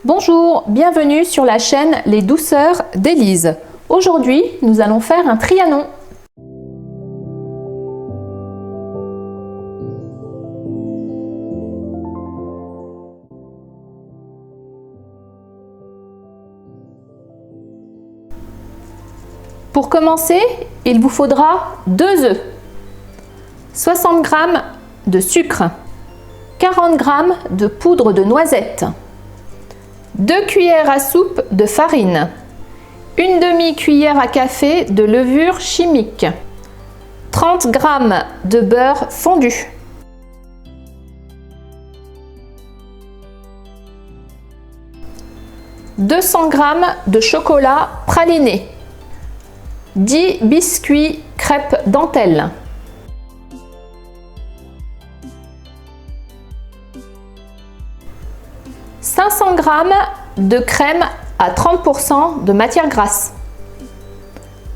Bonjour, bienvenue sur la chaîne Les Douceurs d'Élise. Aujourd'hui, nous allons faire un trianon. Pour commencer, il vous faudra 2 œufs, 60 g de sucre, 40 g de poudre de noisette, 2 cuillères à soupe de farine, une demi-cuillère à café de levure chimique, 30 g de beurre fondu, « 200 g de chocolat praliné, 10 biscuits crêpes dentelle, « 500 g de crème à 30% de matière grasse,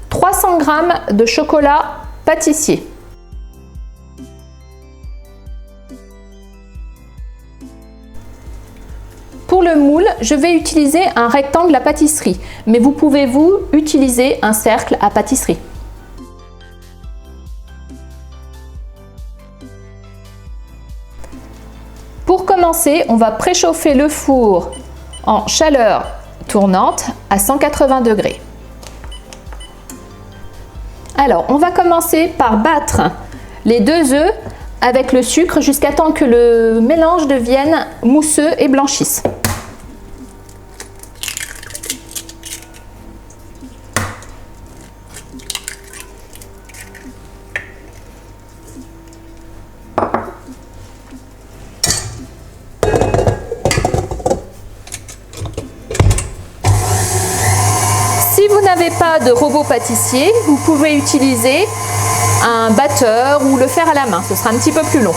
300 g de chocolat pâtissier. Pour le moule, je vais utiliser un rectangle à pâtisserie, mais vous pouvez utiliser un cercle à pâtisserie. Pour commencer, on va préchauffer le four en chaleur tournante à 180 degrés. Alors, on va commencer par battre les 2 œufs avec le sucre jusqu'à temps que le mélange devienne mousseux et blanchisse. Si vous n'avez pas de robot pâtissier, vous pouvez utiliser un batteur ou le faire à la main, ce sera un petit peu plus long.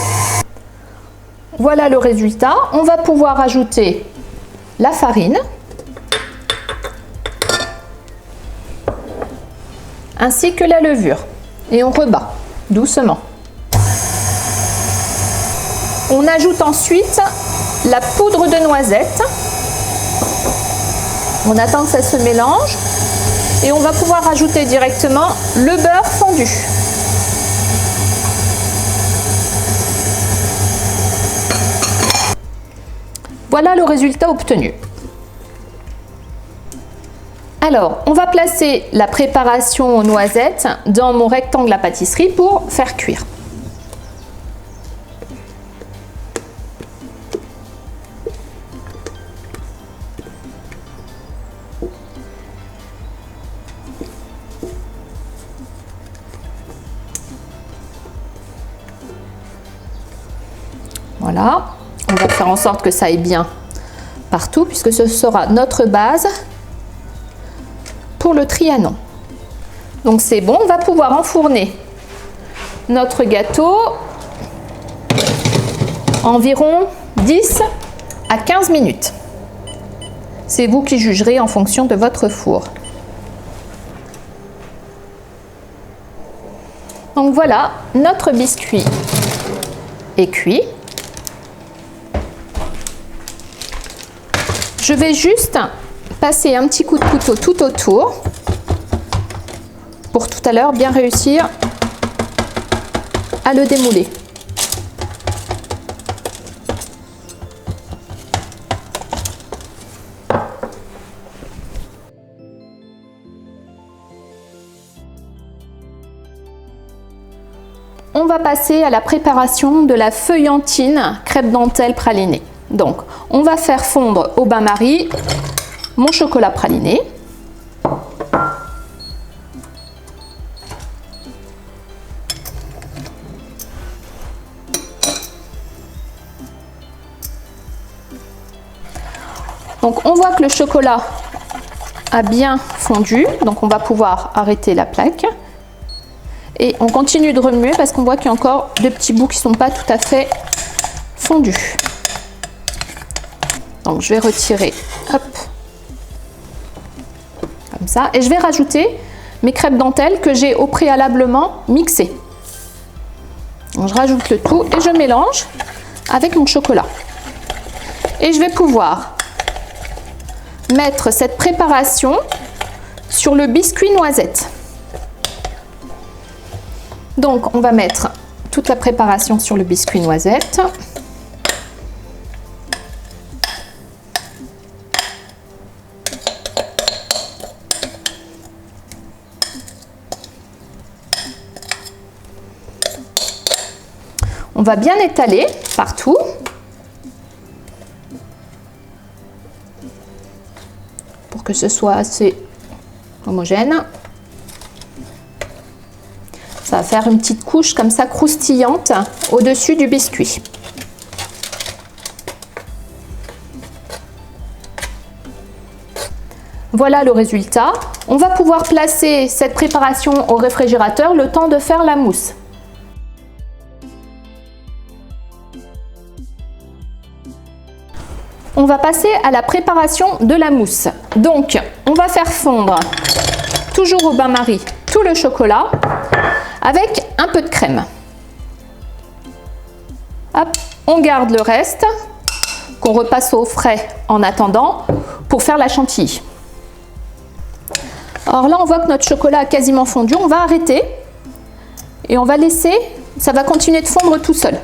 Voilà le résultat. On va pouvoir ajouter la farine ainsi que la levure et on rebat doucement. On ajoute ensuite la poudre de noisette. On attend que ça se mélange et on va pouvoir ajouter directement le beurre fondu. Voilà le résultat obtenu. Alors, on va placer la préparation aux noisettes dans mon rectangle à pâtisserie pour faire cuire. Voilà. On va faire en sorte que ça aille bien partout puisque ce sera notre base pour le trianon. Donc c'est bon, on va pouvoir enfourner notre gâteau environ 10 à 15 minutes. C'est vous qui jugerez en fonction de votre four. Donc voilà, notre biscuit est cuit. Je vais juste passer un petit coup de couteau tout autour pour tout à l'heure bien réussir à le démouler. On va passer à la préparation de la feuillantine crêpe dentelle pralinée. Donc, on va faire fondre au bain-marie mon chocolat praliné. Donc, on voit que le chocolat a bien fondu, donc on va pouvoir arrêter la plaque. Et on continue de remuer parce qu'on voit qu'il y a encore des petits bouts qui ne sont pas tout à fait fondus. Donc je vais retirer, hop, comme ça, et je vais rajouter mes crêpes dentelle que j'ai au préalablement mixées. Donc, je rajoute le tout et je mélange avec mon chocolat. Et je vais pouvoir mettre cette préparation sur le biscuit noisette. Donc on va mettre toute la préparation sur le biscuit noisette. On va bien étaler partout. Pour que ce soit assez homogène. Ça va faire une petite couche comme ça croustillante au-dessus du biscuit. Voilà le résultat. On va pouvoir placer cette préparation au réfrigérateur le temps de faire la mousse. On va passer à la préparation de la mousse. Donc, on va faire fondre, toujours au bain-marie, tout le chocolat avec un peu de crème. Hop, on garde le reste qu'on repasse au frais en attendant pour faire la chantilly. Alors là, on voit que notre chocolat a quasiment fondu. On va arrêter et on va laisser, ça va continuer de fondre tout seul.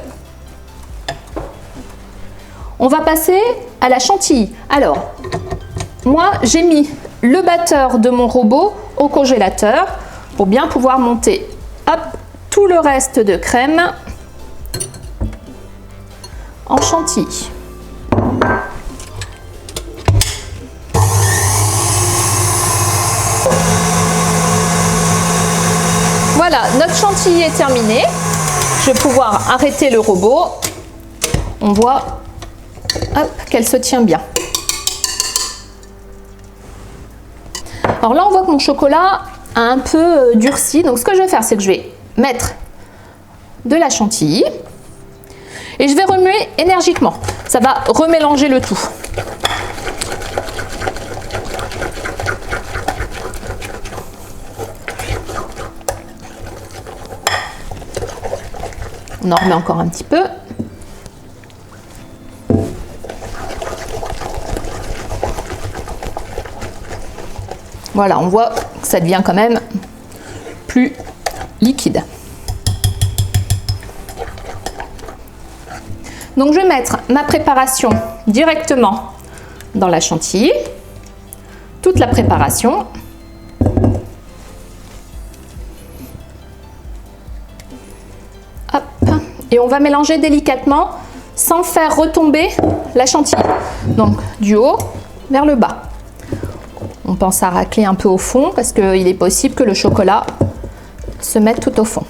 On va passer à la chantilly. Alors, moi, j'ai mis le batteur de mon robot au congélateur pour bien pouvoir monter hop, tout le reste de crème en chantilly. Voilà, notre chantilly est terminé. Je vais pouvoir arrêter le robot. On voit qu'elle se tient bien. Alors là, on voit que mon chocolat a un peu durci. Donc ce que je vais faire, c'est que je vais mettre de la chantilly et je vais remuer énergiquement. Ça va remélanger le tout. On en remet encore un petit peu. Voilà, on voit que ça devient quand même plus liquide. Donc je vais mettre ma préparation directement dans la chantilly. Toute la préparation. Hop. Et on va mélanger délicatement sans faire retomber la chantilly. Donc du haut vers le bas. On pense à racler un peu au fond parce qu'il est possible que le chocolat se mette tout au fond.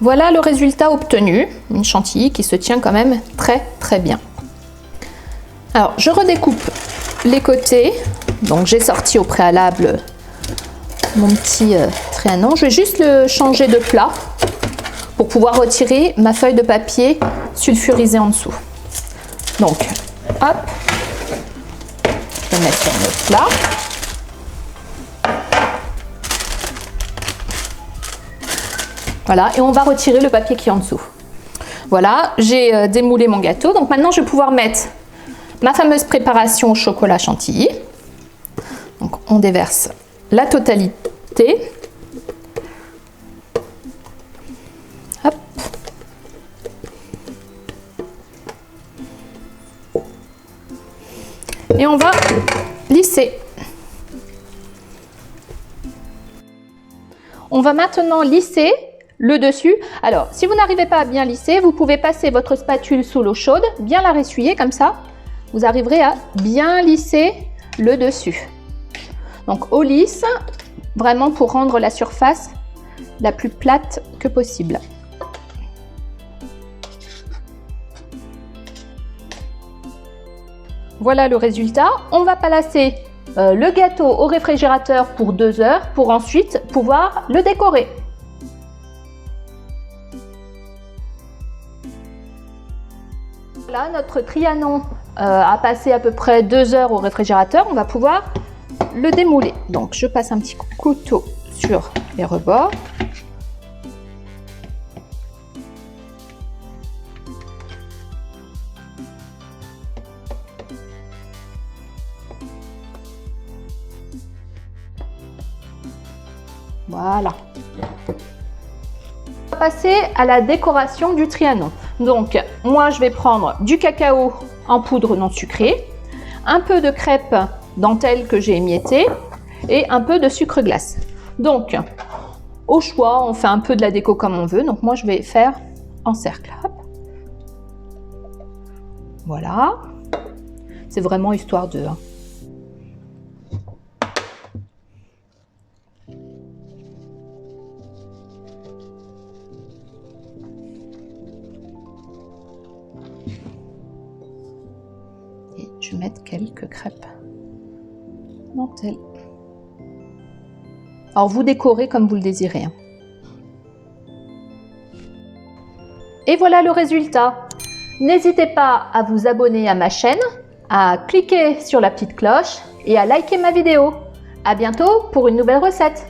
Voilà le résultat obtenu, une chantilly qui se tient quand même très bien. Alors je redécoupe les côtés, donc j'ai sorti au préalable mon petit trianon, je vais juste le changer de plat pour pouvoir retirer ma feuille de papier sulfurisée en dessous. Donc, hop, je vais mettre sur notre plat. Voilà, et on va retirer le papier qui est en dessous. Voilà, j'ai démoulé mon gâteau. Donc maintenant, je vais pouvoir mettre ma fameuse préparation au chocolat chantilly. Donc, on déverse la totalité. Hop. Et on va lisser. On va maintenant lisser le dessus. Alors, si vous n'arrivez pas à bien lisser, vous pouvez passer votre spatule sous l'eau chaude, bien la ressuyer comme ça. Vous arriverez à bien lisser le dessus. Donc, eau lisse, vraiment pour rendre la surface la plus plate que possible. Voilà le résultat. On va placer le gâteau au réfrigérateur pour 2 heures pour ensuite pouvoir le décorer. Voilà, notre trianon a passé à peu près 2 heures au réfrigérateur. On va pouvoir le démouler. Donc je passe un petit couteau sur les rebords. Voilà. On va passer à la décoration du Trianon. Donc, moi, je vais prendre du cacao en poudre non sucrée, un peu de crêpe dentelle que j'ai émiettée et un peu de sucre glace. Donc, au choix, on fait un peu de la déco comme on veut. Donc, moi, je vais faire en cercle. Hop. Voilà. C'est vraiment histoire de... Et je vais mettre quelques crêpes dentelle. Alors, vous décorez comme vous le désirez. Et voilà le résultat. N'hésitez pas à vous abonner à ma chaîne, à cliquer sur la petite cloche et à liker ma vidéo. À bientôt pour une nouvelle recette.